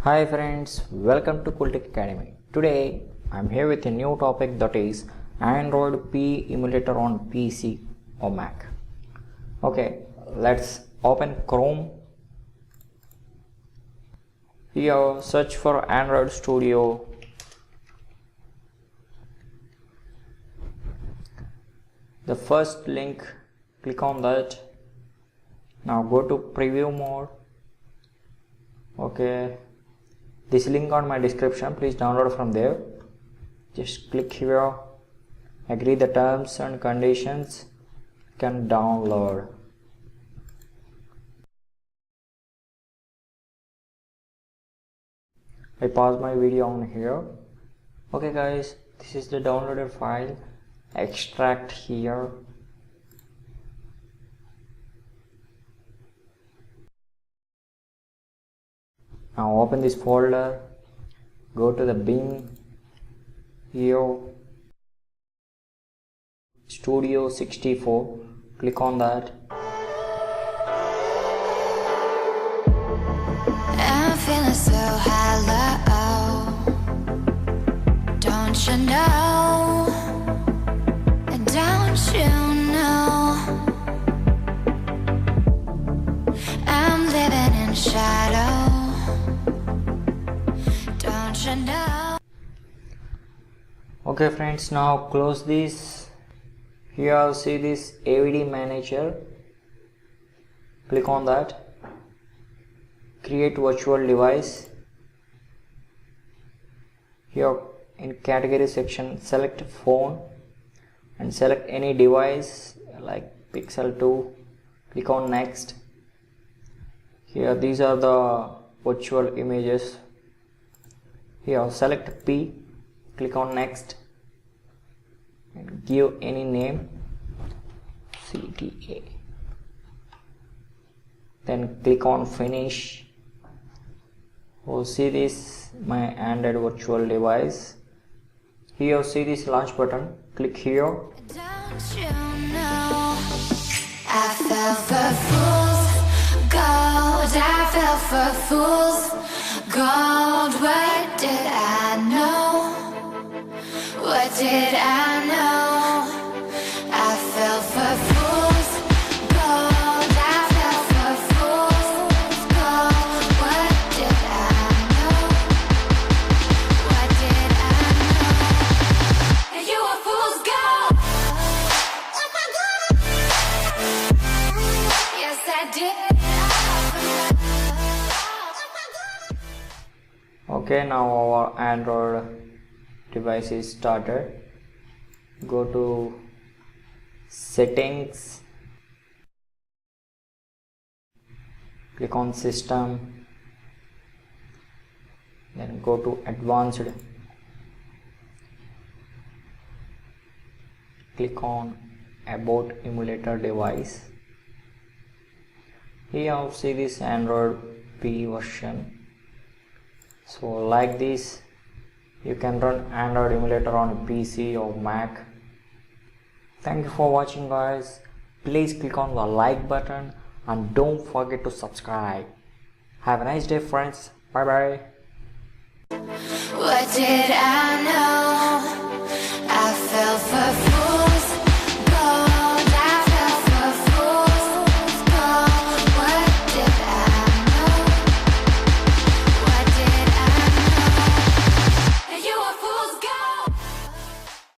Hi friends, welcome to Cool Tech Academy. Today I'm here with a new topic, that is Android P emulator on PC or Mac. Okay, let's open Chrome. Here search for Android Studio. The first link, click on that. Now go to preview mode. Okay, this link on my description, please download from there. Just click here, agree the terms and conditions, can download. I pause my video on here. Okay guys, this is the downloaded file. Extract here. Now open this folder, go to the bin, here Studio 64, click on that. I'm feeling so hollow, don't you know, don't you know, I'm living in shadow. Okay friends, now close this. Here see this AVD manager, click on that, create virtual device. Here in category section, select phone and select any device like Pixel 2, click on next. Here these are the virtual images. Here select P, click on next and give any name, CTA, then click on finish. Oh, see this my Android virtual device. Here see this launch button, click here. Don't you know, I fell for fool's gold, I fell for fool's gold. What did I know? What did I know? I fell for fool's gold, I fell for fool's gold. What did I know? What did I know? You were fool's gold. Yes, I did. Okay, now our Android device is started. Go to settings, click on system, then go to advanced, click on about emulator device. Here you see this Android P version. So like this you can run Android emulator on PC or Mac. Thank you for watching guys. Please click on the like button and don't forget to subscribe. Have a nice day friends. Bye bye. What did I know?